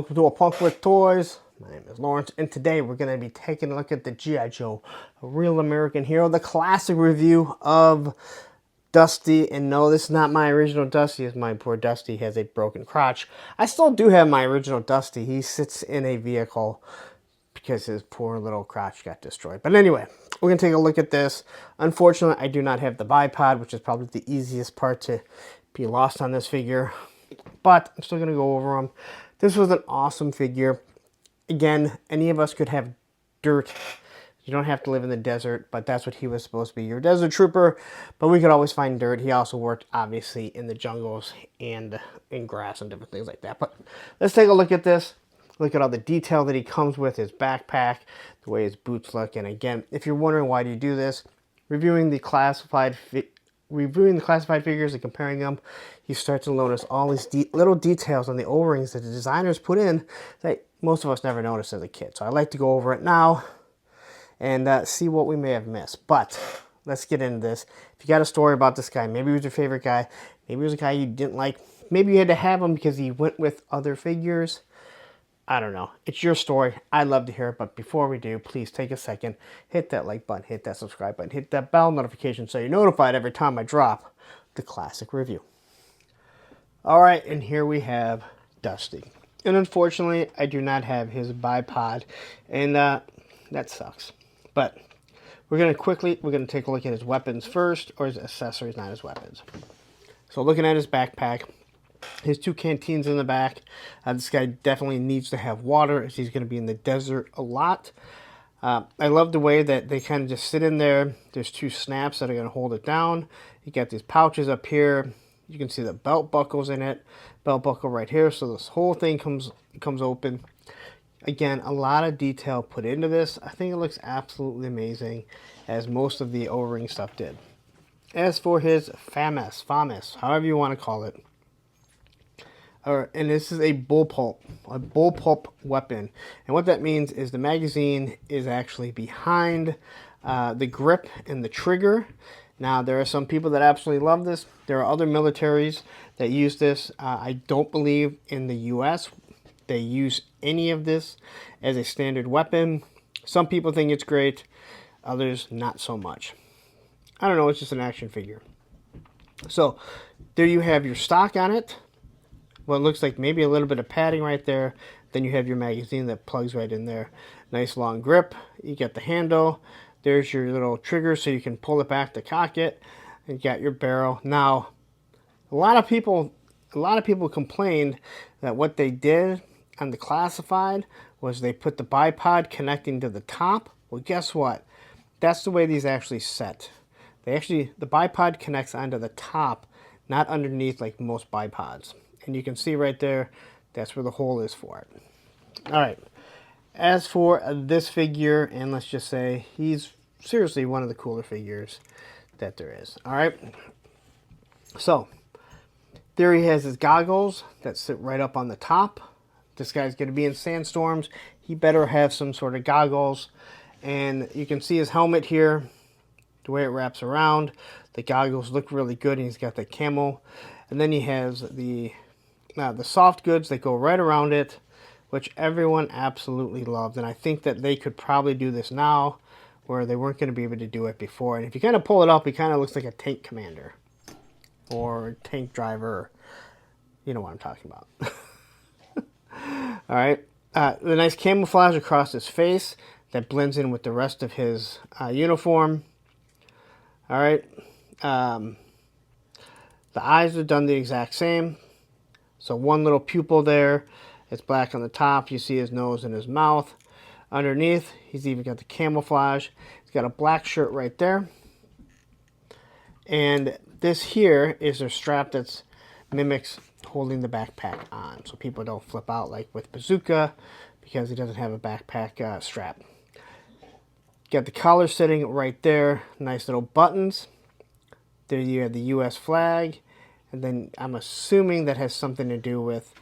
welcome to A Punk with Toys. My name is Lawrence, and today we're going to be taking a look at the G.I. Joe, A Real American Hero, the classic review of Dusty. And no, this is not my original Dusty, as my poor Dusty has a broken crotch. I still do have my original Dusty. He sits in a vehicle because his poor little crotch got destroyed. But anyway, we're going to take a look at this. Unfortunately, I do not have the bipod, which is probably the easiest part to be lost on this figure. But I'm still going to go over them. This was an awesome figure. Again, any of us could have dirt. You don't have to live in the desert, but that's what he was supposed to be, your desert trooper. But we could always find dirt. He also worked, obviously, in the jungles and in grass and different things like that. But let's take a look at this. Look at all the detail that he comes with, his backpack, the way his boots look. And again, if you're wondering why do you do this, reviewing the classified figures and comparing them, you start to notice all these little details on the O-rings that the designers put in that most of us never noticed as a kid. So I like to go over it now and see what we may have missed. But let's get into this. If you got a story about this guy, maybe he was your favorite guy, maybe he was a guy you didn't like, maybe you had to have him because he went with other figures. I don't know. It's your story. I'd love to hear it. But before we do, please take a second, hit that like button, hit that subscribe button, hit that bell notification so you're notified every time I drop the classic review. All right, and here we have Dusty. And unfortunately, I do not have his bipod, and that sucks. But we're going to take a look at his weapons first, or his accessories, not his weapons. So looking at his backpack, his two canteens in the back. This guy definitely needs to have water as he's going to be in the desert a lot. I love the way that they kind of just sit in there. There's two snaps that are going to hold it down. You got these pouches up here. You can see the belt buckles in it. Belt buckle right here. So this whole thing comes open. Again, a lot of detail put into this. I think it looks absolutely amazing, as most of the O-ring stuff did. As for his FAMAS, however you want to call it. And this is a bullpup weapon. And what that means is the magazine is actually behind the grip and the trigger. Now, there are some people that absolutely love this. There are other militaries that use this. I don't believe in the U.S. they use any of this as a standard weapon. Some people think it's great. Others, not so much. I don't know. It's just an action figure. So, there you have your stock on it. What looks like maybe a little bit of padding right there. Then you have your magazine that plugs right in there. Nice long grip. You got the handle. There's your little trigger so you can pull it back to cock it. And you got your barrel. Now, a lot of people complained that what they did on the classified was they put the bipod connecting to the top. Well, guess what? That's the way these actually set. The bipod connects onto the top, not underneath like most bipods. And you can see right there, that's where the hole is for it. All right. As for this figure, and let's just say he's seriously one of the cooler figures that there is. All right. So, there he has his goggles that sit right up on the top. This guy's going to be in sandstorms. He better have some sort of goggles. And you can see his helmet here, the way it wraps around. The goggles look really good, and he's got the camo. And then he has the soft goods that go right around it, which everyone absolutely loved. And I think that they could probably do this now, where they weren't going to be able to do it before. And if you kind of pull it up, he kind of looks like a tank commander or tank driver. You know what I'm talking about. All right. The nice camouflage across his face that blends in with the rest of his uniform. All right. The eyes are done the exact same. So one little pupil there. It's black on the top. You see his nose and his mouth. Underneath, he's even got the camouflage. He's got a black shirt right there. And this here is a strap that mimics holding the backpack on. So people don't flip out like with Bazooka because he doesn't have a backpack strap. Got the collar sitting right there. Nice little buttons. There you have the U.S. flag. And then I'm assuming that has something to do with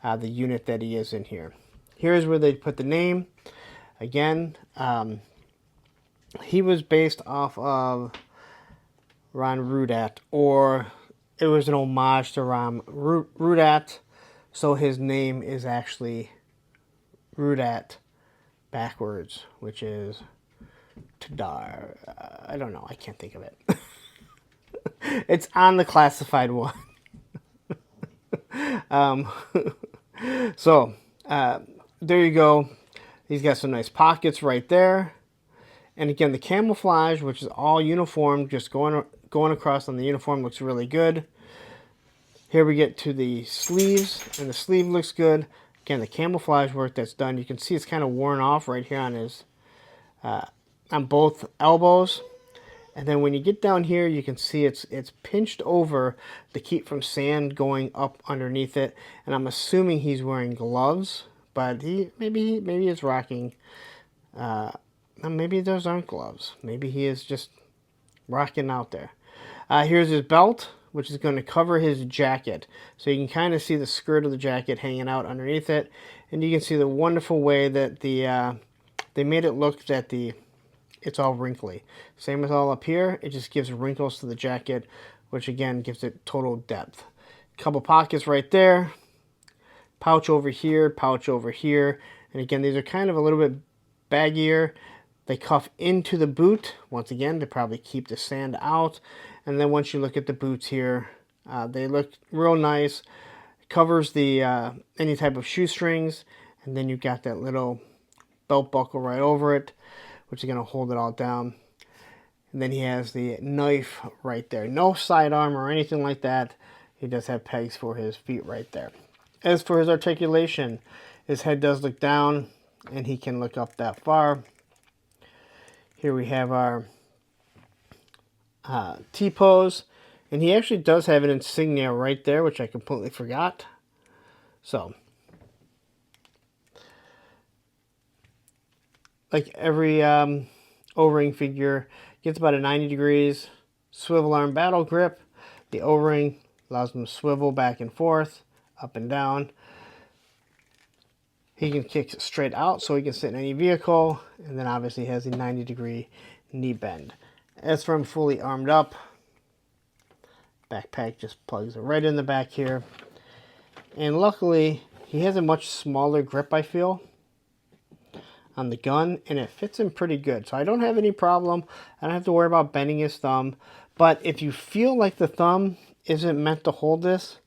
the unit that he is in here. Here's where they put the name. Again, he was based off of Ron Rudat, or it was an homage to Ron Rudat, so his name is actually Rudat backwards, which is Tadar. I don't know. I can't think of it. It's on the classified one. So, there you go. He's got some nice pockets right there. And again, the camouflage, which is all uniform, just going across on the uniform, looks really good. Here we get to the sleeves, and the sleeve looks good. Again, the camouflage work that's done, you can see it's kind of worn off right here on his, on both elbows. And then when you get down here, you can see it's pinched over to keep from sand going up underneath it. And I'm assuming he's wearing gloves, but maybe he's rocking. Maybe those aren't gloves. Maybe he is just rocking out there. Here's his belt, which is going to cover his jacket. So you can kind of see the skirt of the jacket hanging out underneath it. And you can see the wonderful way that they made it look that it's all wrinkly. Same with all up here. It just gives wrinkles to the jacket, which again gives it total depth. Couple pockets right there. Pouch over here, pouch over here. And again, these are kind of a little bit baggier. They cuff into the boot, once again, to probably keep the sand out. And then once you look at the boots here, they look real nice. It covers the any type of shoestrings. And then you've got that little belt buckle right over it, which is going to hold it all down. And then he has the knife right there. No sidearm or anything like that. He does have pegs for his feet right there. As for his articulation, his head does look down, and he can look up that far. Here we have our T-pose, and he actually does have an insignia right there, which I completely forgot. So, like every O-ring figure, gets about a 90 degrees swivel arm battle grip. The O-ring allows him to swivel back and forth, up and down. He can kick straight out, so he can sit in any vehicle, and then obviously has a 90-degree knee bend. As for him fully armed up, backpack just plugs right in the back here. And luckily, he has a much smaller grip, I feel, on the gun, and it fits him pretty good. So I don't have any problem. I don't have to worry about bending his thumb. But if you feel like the thumb isn't meant to hold this,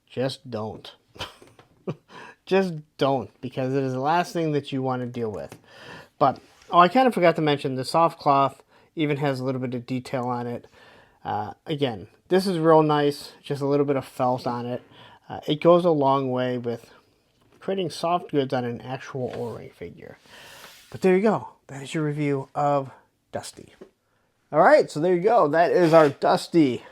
just don't. Just don't, because it is the last thing that you want to deal with. But, oh, I kind of forgot to mention, the soft cloth even has a little bit of detail on it. Again, this is real nice, just a little bit of felt on it. It goes a long way with creating soft goods on an actual O-ring figure. But there you go. That is your review of Dusty. Alright, so there you go. That is our Dusty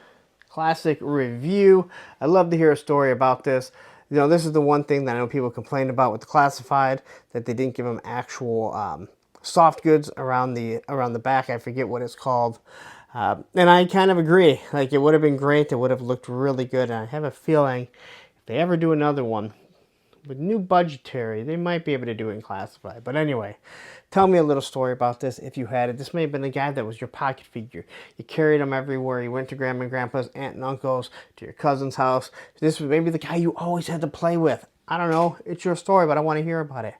classic review. I'd love to hear a story about this. You know, this is the one thing that I know people complain about with the classified, that they didn't give them actual soft goods around the back. I forget what it's called. And I kind of agree. Like, it would have been great. It would have looked really good. And I have a feeling if they ever do another one with new budgetary, they might be able to do it in classified. But anyway, tell me a little story about this if you had it. This may have been the guy that was your pocket figure. You carried him everywhere. You went to grandma and grandpa's, aunt and uncle's, to your cousin's house. This was maybe the guy you always had to play with. I don't know. It's your story, but I want to hear about it.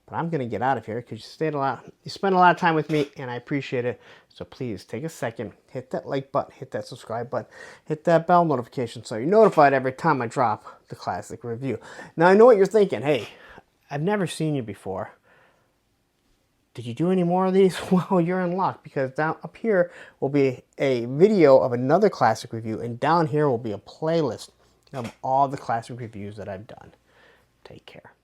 But I'm going to get out of here because you spent a lot of time with me, and I appreciate it. So please take a second, hit that like button, hit that subscribe button, hit that bell notification so you're notified every time I drop the classic review. Now, I know what you're thinking. Hey, I've never seen you before. Did you do any more of these? Well, you're in luck, because down up here will be a video of another classic review, and down here will be a playlist of all the classic reviews that I've done. Take care.